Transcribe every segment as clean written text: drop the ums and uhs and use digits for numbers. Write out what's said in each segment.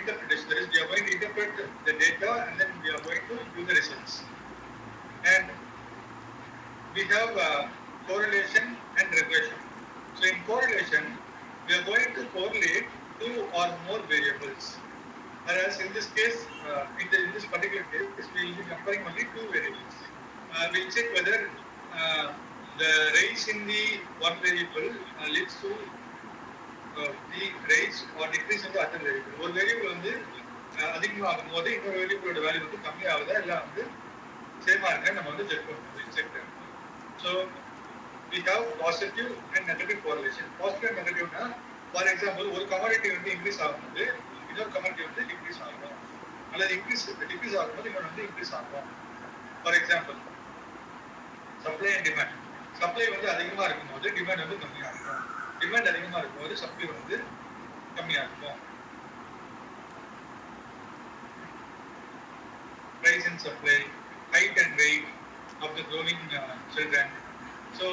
interpretation. That is, we are going to interpret the data and then we are going to do the results. And we have correlation and regression. So in correlation, we are going to correlate two or more variables. Whereas in this case, in this particular case, we will be comparing only two variables. We'll check whether the rise in the one variable leads to the rise or decrease in the other variable. One variable வந்து அதிகமாகும் போது இன்னொரு வேரியபிளோட value வந்து கம்மி ஆகுதா இல்ல வந்து சேமா இருக்கா நம்ம வந்து செக் பண்ணுவோம். So we have positive and negative correlation. Positive and negative na, for example, ஒரு commodity வந்து increase ஆகும்போது இன்னொரு commodity வந்து decrease ஆகும். அல்லது decrease ஆகும்போது இன்னொரு வந்து increase ஆகும். For example, supply and demand. Supply வந்து அதிகமா இருக்கும்போது demand வந்து கம்மியா இருக்கும். Demand அதிகமா இருக்கும்போது supply வந்து கம்மியா இருக்கும். Price and supply, height and weight of the growing children. So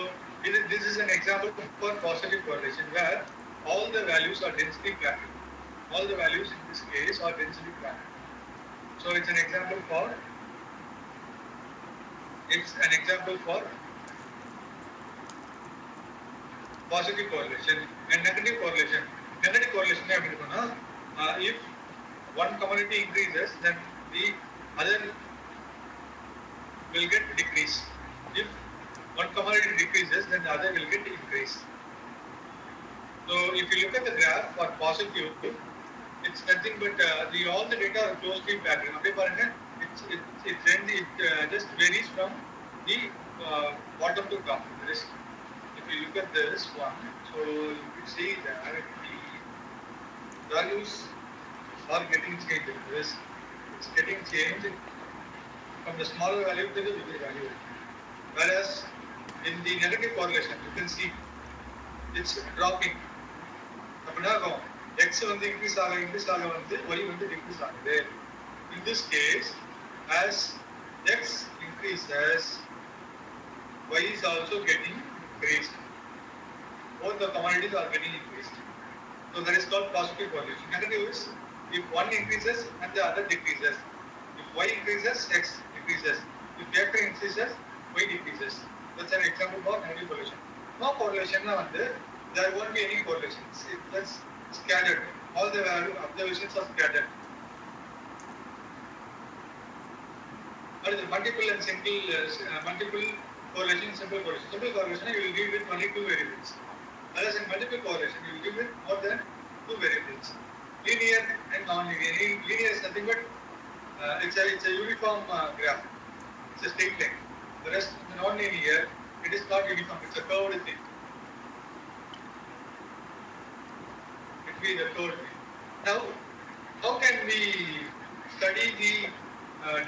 this is an example for positive correlation where all the values are densely plotted. All the values in this case are densely plotted. So it's an example for positive correlation and negative correlation. Negative correlation if one commodity increases, then the other will get decrease. If one commodity decreases, then the other will get increase. So if you look at the graph for positive, it's nothing but all the data are closely packed. It just varies from the bottom to top. If you look at this one, so you can see that the values are getting changed. It's getting changed from the smaller value to the bigger value. Whereas in the negative correlation, you can see it's dropping. X வந்து increase ஆக வந்து Y வந்து decrease ஆகுது. In this case, as X increases, Y is also getting increased. Both the commodities are getting increased. So that is called positive correlation. Negative is if one increases and the other decreases. If Y increases, X decreases. If X increases, Y decreases. That's an example for negative correlation. No correlation, there won't be any correlation. That's scattered. All the observations are scattered. What is the multiple and single, multiple correlation, simple correlation? Simple correlation, you will give with only two variables. Whereas in multiple correlation, you will give with more than two variables. Linear and non-linear. Linear is nothing but it's a uniform graph. It's a straight line. The rest, the non-linear, it is not uniform. It's a curved thing. It will be the curved thing. Now, how can we study the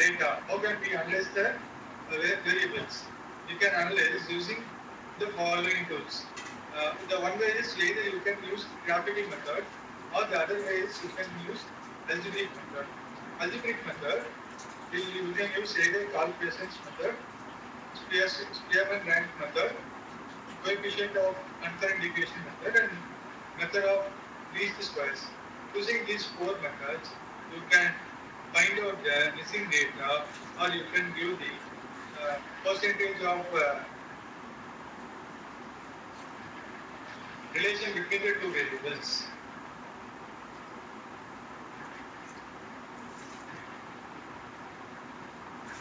data? How can we analyze the variables? You can analyze using the following tools. The one way is either you can use graphical method, or the other way is you can use algebraic method. Algebraic method, you can use either calculations method, Spearman rank method, coefficient of concurrent deviation method, and method of least squares. Using these four methods, you can find out the missing data, or you can give the percentage of relation between the two variables.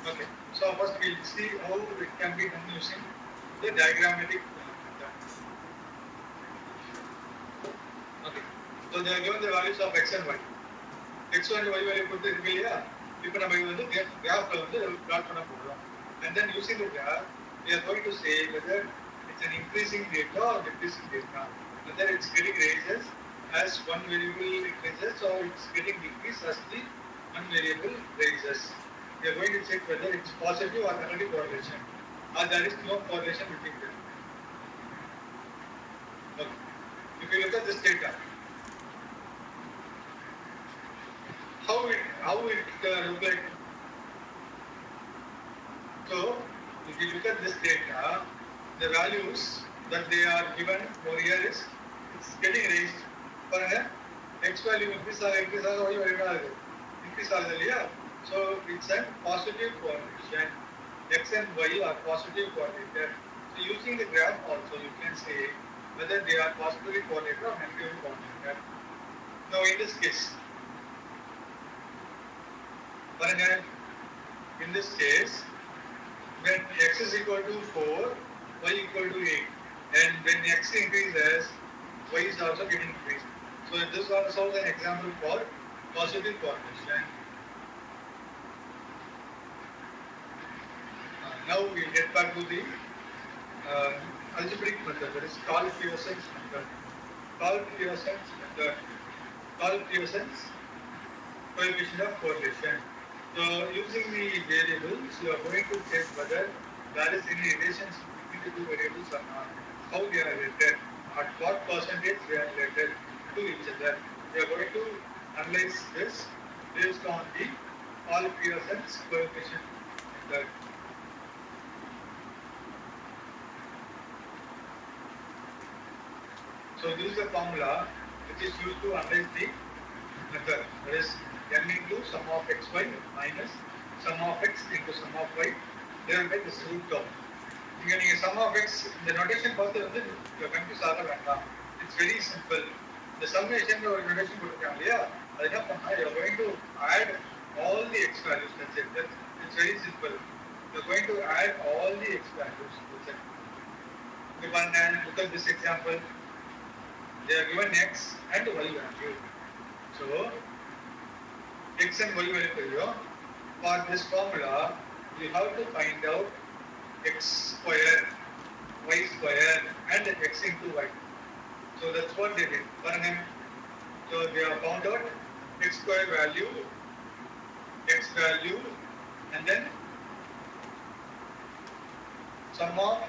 Okay, so first we'll see how it can be done using the diagrammatic method. Okay, so they are given the values of x and y. X and y value கொடுத்து இருக்கு இல்லையா? இப்போ நம்ம இது வந்து கிராஃப்ல வந்து plot பண்ண போறோம். And then using the graph, we are going to say whether it's an increasing data or decreasing data. Whether it's getting raises as one variable increases or it's getting decreased as the one variable raises. We are going to check whether it's positive or negative correlation, or there is no correlation between them. Okay. If you look at this data, how it look like? So, if you look at this data, the values that they are given over here is it's getting raised for X value increase ஆக Y value increase ஆகுது இல்லையா? So it's a positive correlation. X and Y are positive correlated. So using the graph also you can say whether they are positively correlated or negatively correlated. Now in this case, in this case, when X is equal to 4, Y equal to 8, and when X increases, Y is also getting increased. So this is also an example for positive correlation. Now we get back to the algebraic method, that is Carl-Pearson's method. Carl-Pearson's method. Carl-Pearson's coefficient of correlation. So using the variables, you are going to check whether there is any relationship between the two variables or not. How they are related, at what percentage they are related to each other. We are going to analyze this based on the Carl-Pearson's coefficient method. So this is the formula which is used to analyze the method. That is n into sum of xy minus sum of x into sum of y divided by this root term. இங்க நீங்க sum of x இந்த notation பார்த்து வந்து confuse ஆக வேண்டாம். It's very simple. இந்த summation ஒரு notation கொடுத்திருக்காங்க இல்லையா? அது என்ன பண்ணா you are going to add all the x values. That's it. It's very simple. You are going to add all the x values. That's it. இங்க பாருங்க, look at this example. They are given x and y value. So x and y value. For this formula, we have to find out x square, y square, and x into y. So that's what they did. So they have found out x square value, and then sum of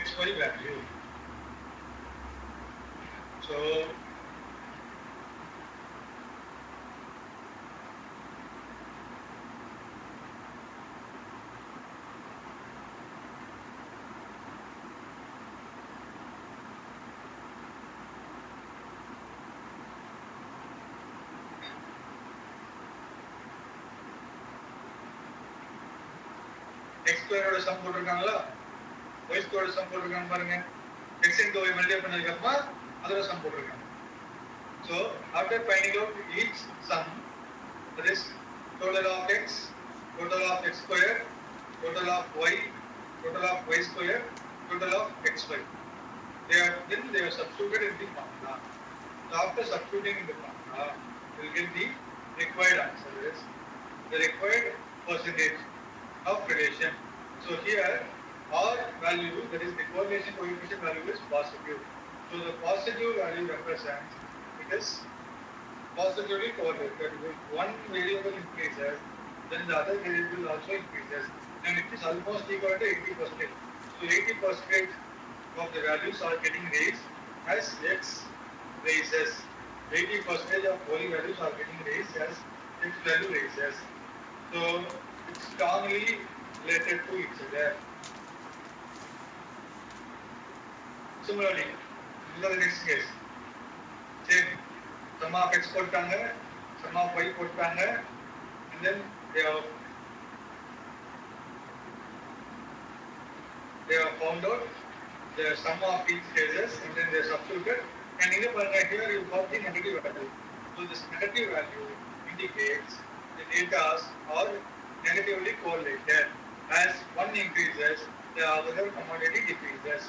xy value. So x square sum போட்டுருக்காங்களா, y square sum போட்டுருக்காங்க பாருங்க, x into y multiply பண்ணதுக்கு அப்புறம் அதோட sum போட்டுருக்காங்க. So after finding out each sum, that is total of x, total of x square, total of y square, total of xy. Then they are substituted in the formula. So after substituting in the formula, you will get the required answer. That is the required percentage of relation. So here R value, that is the correlation coefficient value, is positive. So the positive value represents it is positively correlated. If one variable increases, then the other variable also increases, and it is almost equal to 80%. So 80% of the values are getting raised as x raises. 80% of y values are getting raised as x value raises. So it's strongly related to each other. Similarly, look at the next case. Same. Sum of x போட்டாங்க, sum of y போட்டாங்க, and then they have found out the sum of each cases, and then they substituted. And here you got the negative value. So this negative value indicates the data are negatively correlated. As one increases, the other commodity decreases.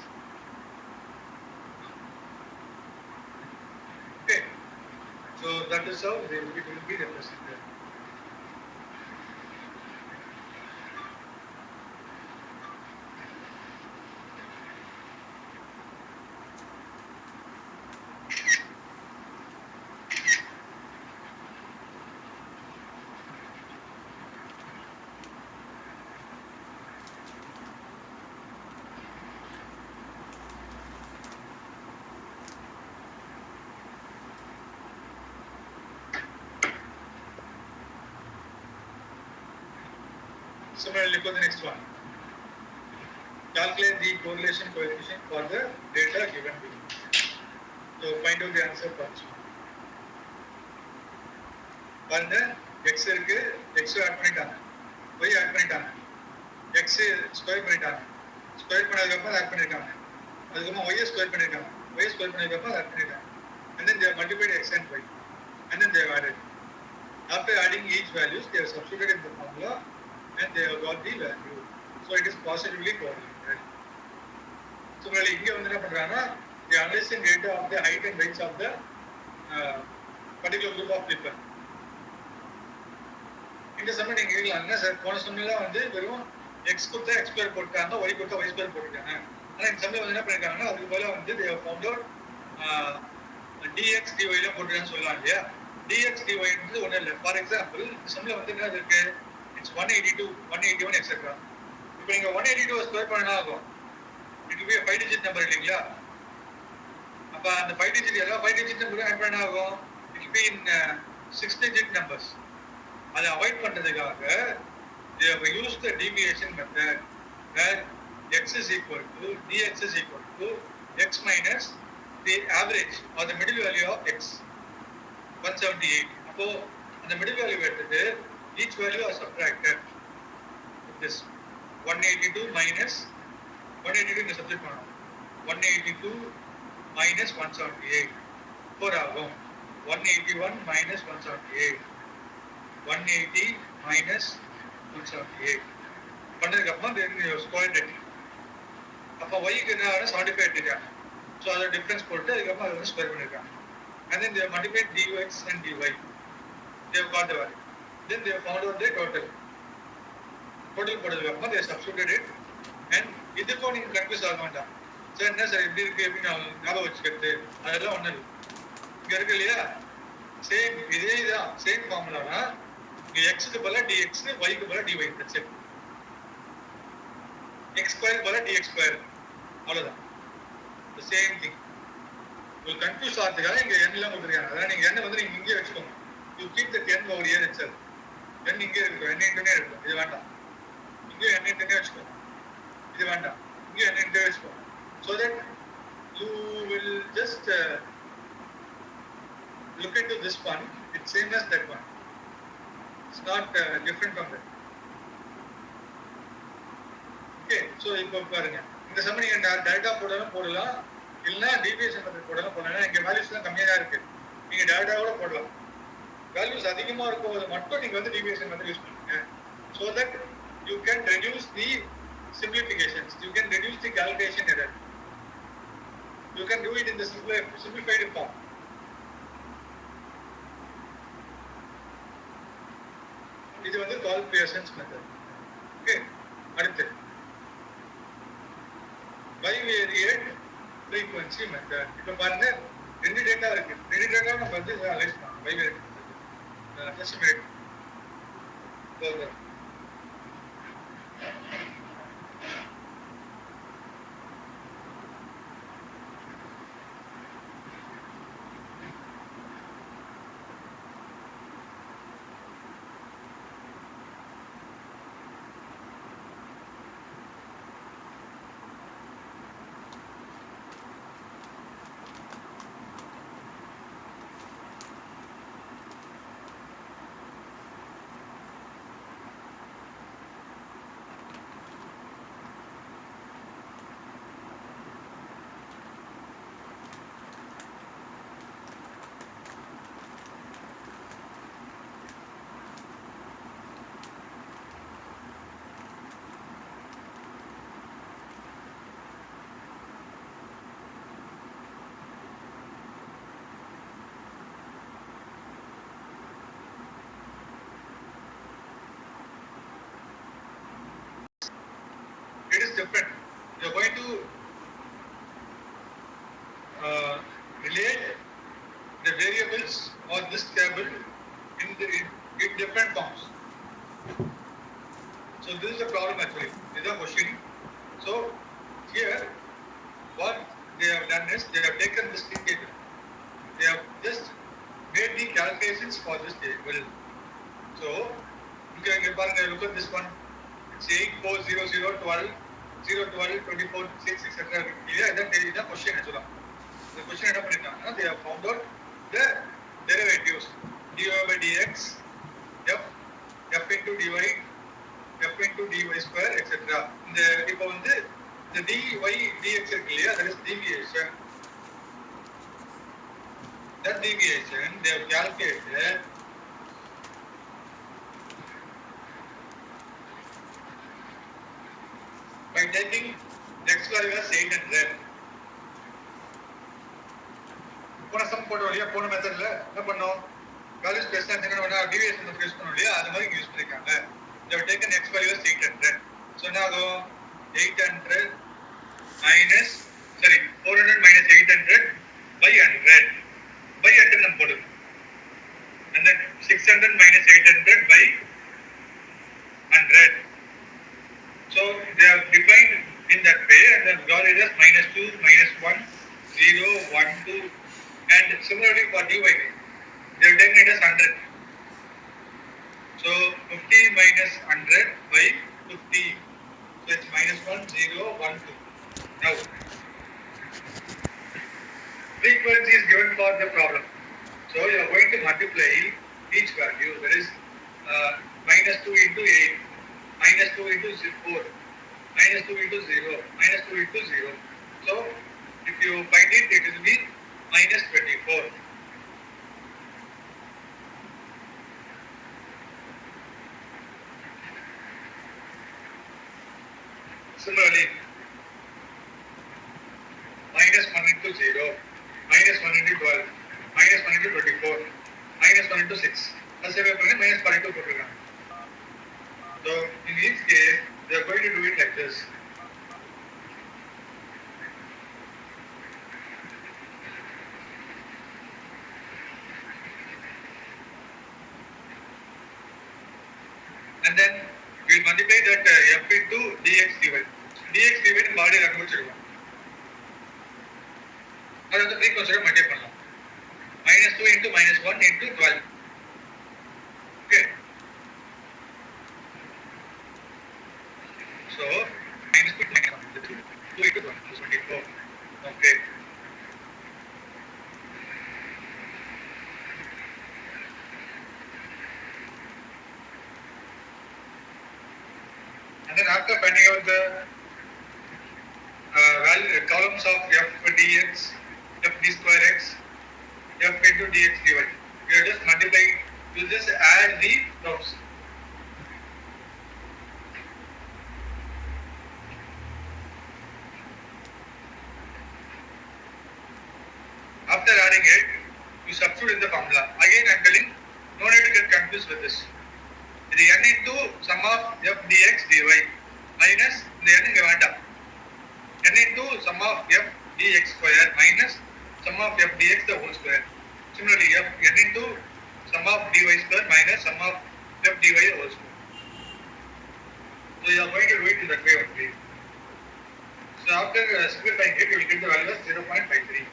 Okay. So that is how it will be represented. Similarly, for the next one, calculate the correlation coefficient for the data given below. So find out the answer first. பாருங்க x இருக்கு, x add பண்ணிட்டாங்க, y add பண்ணிட்டாங்க, x square பண்ணிட்டாங்க, square பண்ணதுக்கு அப்புறம் add பண்ணிருக்காங்க, அதுக்கப்புறம் y square பண்ணிருக்காங்க, y ஸ்கொயர் பண்ணதுக்கு அப்புறம் ஆட் பண்ணிருக்காங்க, and then they have multiplied x and y, and then they have added. After adding each values, they have substituted in the formula, and they have got the value. So it is positively correlated. Similarly, இங்க வந்து என்ன பண்றாங்கன்னா, they are analyzing data of the height and weights of the particular group of people. இந்த சமயம் நீங்க கேட்கலாம், என்ன sir போன சமயம்லாம் வந்து வெறும் எக்ஸ் கொடுத்தா எக்ஸ் ஸ்கொயர் போட்டாங்க, ஒய் கொடுத்தா ஒய் ஸ்கொயர் போட்டுருக்காங்க. ஆனால் இந்த சமயம் வந்து என்ன பண்ணிருக்காங்கன்னா, அதுக்கு பதிலாக வந்து they have found out dx dy எல்லாம் போட்டுருக்கான்னு சொல்லலாம் இல்லையா. dx dy ன்றது ஒன்றும் இல்லை. ஃபார் எக்ஸாம்பிள் இந்த சமயம் வந்து என்ன இருக்கு, இட்ஸ் 182 181 எக்ஸெட்ரா. இப்போ நீங்க 182 ஸ்கொயர் பண்ணா ஆகும், it will be 5 digit number இல்லைங்களா. அப்ப அந்த 5 டிஜிட் எல்லா 5 டிஜிட் நம்பரும் ஆட் பண்ணா ஆகும், it will be in 6 digit numbers. அதை அவாய்ட் பண்றதுக்காக they have used the deviation method where x is equal to dx is equal to x minus the average or the middle value of x 178. அப்போ அந்த middle value எடுத்துட்டு each value are subtracted with this 182 minus 182 இங்க substitute பண்ணணும், 182 minus 178 4 ஆகும், 181 minus 178 180 minus 178 பண்ணதுக்கு அப்புறம் square dead. அப்போ ஒய்க்கு என்ன 75 எடுத்துருக்காங்க. ஸோ அதோட டிஃபரன்ஸ் போட்டு அதுக்கப்புறம் அதை வந்து ஸ்கொயர் பண்ணிருக்காங்க. And then they have multiplied dx and dy. They have got the value. Then they have found out the total. Total போட்டதுக்கு அப்புறம் they substituted it. And இதுக்கும் நீங்க கன்ஃபியூஸ் ஆக வேண்டாம். சார் என்ன சார் எப்படி இருக்கு எப்படி ஞாபகம் வச்சுக்கிறது, அதெல்லாம் ஒன்றும் இல்லை. இங்க இருக்கு இல்லையா, சேம் இதே தான், சேம் ஃபார்முலா தான். எக்ஸுக்கு பதிலா dx, yக்கு பதிலா dy. That's it. x square பதிலா dx ஸ்கொயர், அவ்வளவுதான். the same thing. ஒரு கன்ஃபியூஸ் ஆகிறதுக்காக இங்க n எல்லாம் கொடுத்துருக்காங்க. அதான் நீங்க n வந்து நீங்க இங்கே வச்சுக்கோங்க. you keep the n over here itself. n இங்கே இருக்கும், n இன்டர்னே இருக்கும். இது வேண்டாம், இங்கே n இன்டர்னே வச்சுக்கோங்க. இது வேண்டாம், இங்கே n இன்டர்னே வச்சுக்கோங்க. so that you will just look into this one. It's same as that one. It's not different from that. Okay, so இப்போ பாருங்க, இந்த சமயம் நீங்க டைரக்டா போடலாம், இல்லனா டீவியேஷன் மெத்தட் போடலாம். இங்க வேல்யூஸ் எல்லாம் கம்மியா தான் இருக்கு, நீங்க டைரக்டா கூட போடலாம். வேல்யூஸ் அதிகமா இருக்கும்போது மட்டும் நீங்க வந்து டீவியேஷன் மெத்தட் யூஸ் பண்ணுங்க, so that you can reduce the simplifications, you can reduce the calculation error, you can do it in the simplified form. இது வந்து கால் பியர்சன்ஸ் மெத்தட். ஓகே, அடுத்து பைவேரியேட் ஃப்ரீக்வென்சி மெத்தட். இப்போ பாருங்க, ரெண்டு டேட்டா இருக்கு, ரெண்டு டேட்டா நம்ம வந்து அனலைஸ் பண்ணலாம். பைவேரியேட் எஸ்டிமேட் போதும். It is different. You are going to relate the variables on this table in different forms. So this is the problem actually. This is the question. So here, what they have done is they have taken this table. They have just made the calculations for this table. So look at this one. It's 8, 4, 0, 0, 12, 0, 12, 24, 6, etc. That is the question. The question என்ன பண்ணிருக்காங்கன்னா, they have found out the derivatives dy by dx, f, f into dy, f into dy square, etc. இந்த இப்போ வந்து இந்த dy dx இருக்கு இல்லையா, that is deviation. That deviation they have calculated by taking x value as 800. போன some போட்டோம் இல்லையா, போன மெத்தட்ல என்ன பண்ணோம், வேல்யூஸ் பேஸ் தான் என்ன பண்ணா டிவியேஷன் பேஸ் பண்ணோம் இல்லையா, அது மாதிரி யூஸ் பண்ணிருக்காங்க. they have taken x value as 800. so என்ன ஆகும், 800 minus 400 minus 800 by 100 by 100 நம்ம போடுது, and then 600 minus 800 by 100. so they have defined in that way and then got it as -2, -1, 0, 1, 2. And similarly for dy, they have taken it as 100. So 50 minus 100 by 50. So it's -1, 0, 1, 2. Now, frequency is given for the problem. So you are going to multiply each value. That is -2 into 8, -2 into 4, -2 into 0, -2 into 0. So if you find it, it will be -24. Similarly, -1 into 0, -1 into 12, -1 into 24, -1 into 6. That's why we are going to -42 program. So in each case, they are going to do it like this. And then we will multiply that f into dx dy. dx dy நம்ம already கண்டுபிடிச்சிருக்கோம். அது வந்து frequency multiply பண்ணலாம். -2 into -1 into 12. Okay. So -2 into 1 is 24. Okay. And then after finding out the value columns of f dx, f d square x, f into dx dy, we are just multiplying. You just add the terms. After adding it, you substitute in the formula. Again, I am telling, no need to get confused with this. It is n into sum of f dx dy minus the n இங்க வேண்டாம், n into sum of f dx square minus sum of f dx the whole square. Similarly, n into sum of dy square minus sum of f dy the whole square. So you are going to do it in that way only. So after simplifying it, you will get the value as 0.53.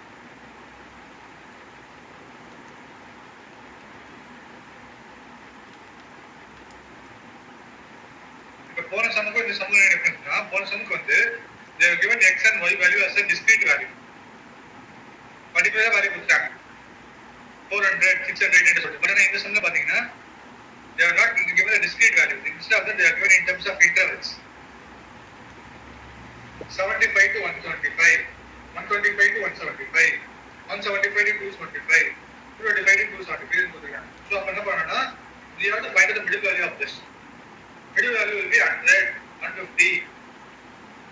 போன சம்முக்கு இந்த சம்முக்கு என்ன டிஃபரன்ஸ்னா, போன சம்முக்கு வந்து they have given x and y value as a discrete value. Particular value கொடுத்தாங்க 400, 600 என்று சொல்லிட்டு. But ஆனா இந்த சம்ல பாத்தீங்கன்னா they are not given a discrete value. Instead of that, they are given in terms of intervals. 75 to 125, 125 to 175, 175 to 225, 225 to 275 கொடுத்திருக்காங்க. So அப்ப என்ன பண்ணனும்னா, we have to find the middle value of this. Middle value will be 100, 150,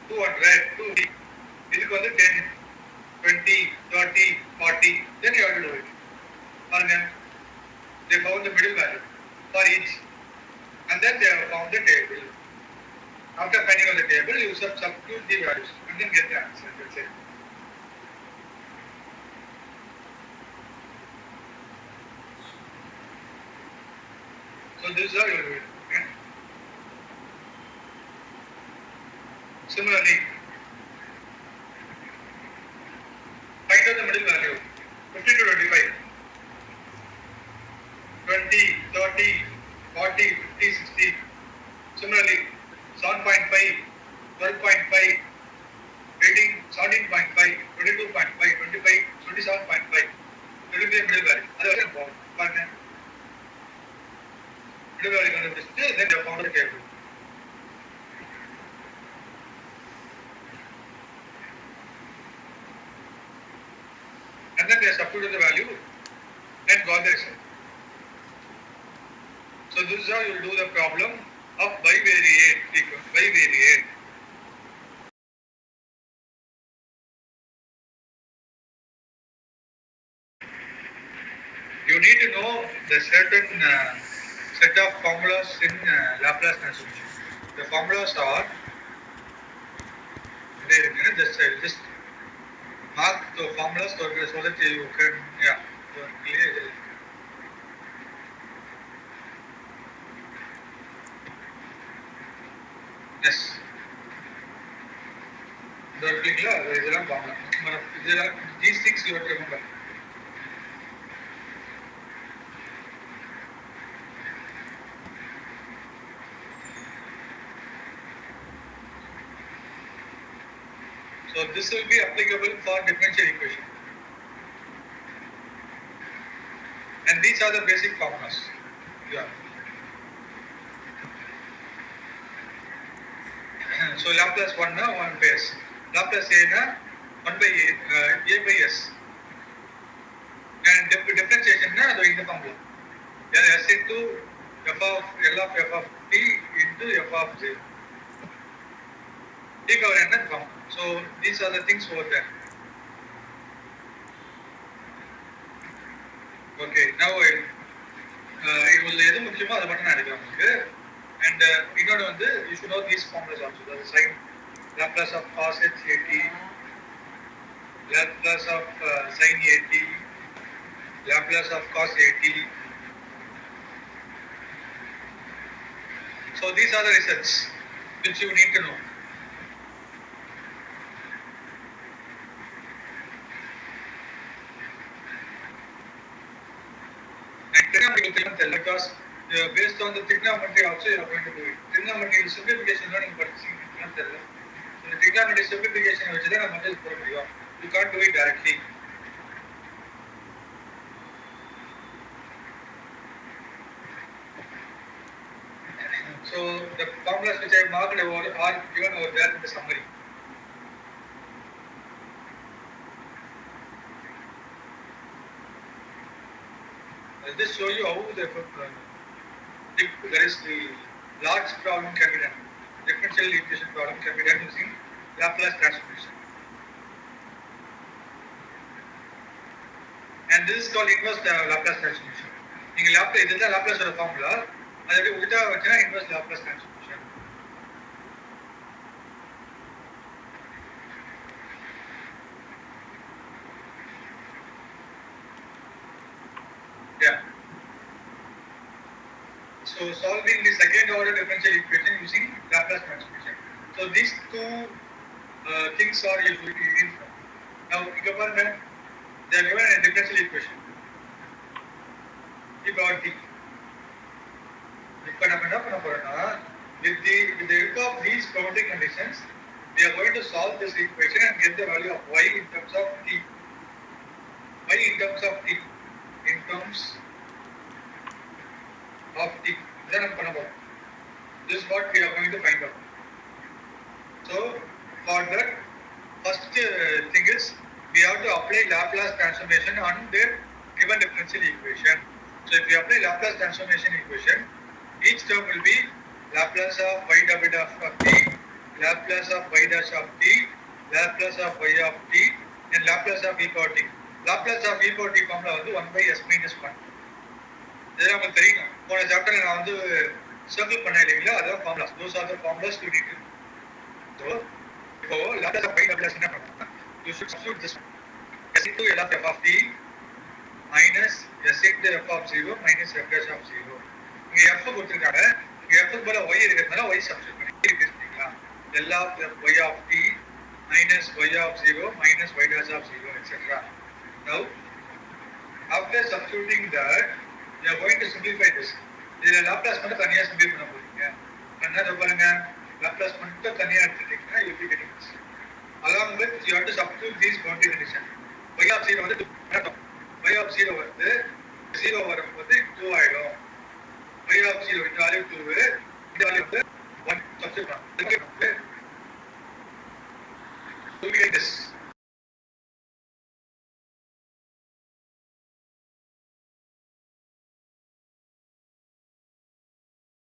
200, 250. இதுக்கு வந்து 10, 20, 30, 40. Then you have to do it. பாருங்க, they found the middle value for each, and then they have found the table. After finding out the table, you substitute the values and then get the answer. That's it. So this is how you will do it. Okay? Similarly, find out the middle value, 50 to 25, 20, 30, 40, 50, 60. Similarly, 7.5, 12.5, 18, 17.5, 22.5, 25, value. That's what I'm going. Middle value கண்டுபிடிச்சிட்டு then they found the table. And then they substituted the value and got the result. So this is how you will do the problem of bivariate. You need to know the certain set of formulas in Laplace transformation. The formulas are just mark the formulas so that you can yes. These things you have to remember. So this will be applicable for differential equation. And these are the basic formulas. Yeah. So Laplace 1 na 1 by s. Laplace a na 1 by a by s. And differentiation na in the formula. S into f of L of f of t into f of 0. T cover n form. So these are the things over there. Okay, now it will edu mukkiyama adu mattum nadikku namukku. And இன்னொரு வந்து you should know these formulas also. The sin Laplace of cos h at, Laplace of sin at, Laplace of cos at. So these are the results which you need to know. And trigonometry because based on the trigonometry also you are going to do it. Trigonometry simplification learning படிச்சிருக்கீங்கன்னு தெரியல. இந்த trigonometry simplification வச்சு தான் நம்ம வந்து போட முடியும். You can't do it directly. So the formulas which I marked over are given over there in the summary. I'll just show you how there is the large problem can be done. Differential equation problem can be done using Laplace transformation. And this is called inverse Laplace transformation. நீங்க Laplace இதுதான் Laplace ஓட formula. அது அப்படியே உல்டா வச்சா inverse Laplace transformation. Yeah. So solving the second order differential equation using Laplace transformation. So these two things are usually in. Now they are given a differential equation. T power t. With the help of these boundary conditions, we are going to solve this equation and get the value of y in terms of t. Y in terms of t. In terms of t. This is what we are going to find out. So for that, first thing is we have to apply Laplace transformation on the given differential equation. So if we apply Laplace transformation equation, each term will be Laplace of y double dash of t, Laplace of y dash of t, Laplace of y of t, and Laplace of e power t. Laplace of e power t formula வந்து 1 by s minus 1. இது நமக்கு தெரியும். போன சாப்டர்ல நான் வந்து circle பண்ண இல்லைங்களா, அதான் formulas. Those are the formulas you need to know. So இப்போ Laplace of y double dash என்ன பண்ணணும்? You should substitute this s into L of f of t minus s into f of 0 minus f dash of 0. இங்க f கொடுத்திருக்காங்க. இங்க f க்கு பதிலா y இருக்கிறதுனால y substitute பண்ணி இருக்கீங்களா? L of y of t minus y of 0 minus y dash of 0 etc. Now after substituting that, we are going to simplify this. இதுல Laplace மட்டும் தனியா சிம்பிள் பண்ண போறீங்க. என்ன சொல்றாங்க? Laplace மட்டும் தனியா எடுத்துட்டீங்கன்னா you will be getting this. Along with you have to substitute these boundary conditions. Y of 0 வந்து y of 0 வந்து 0 வரும்போது 2 ஆயிடும். y of 0 இந்த வேல்யூ 2 இந்த வேல்யூ வந்து 1 சப்ஸ்டிட்யூட் பண்ணலாம். So we get this.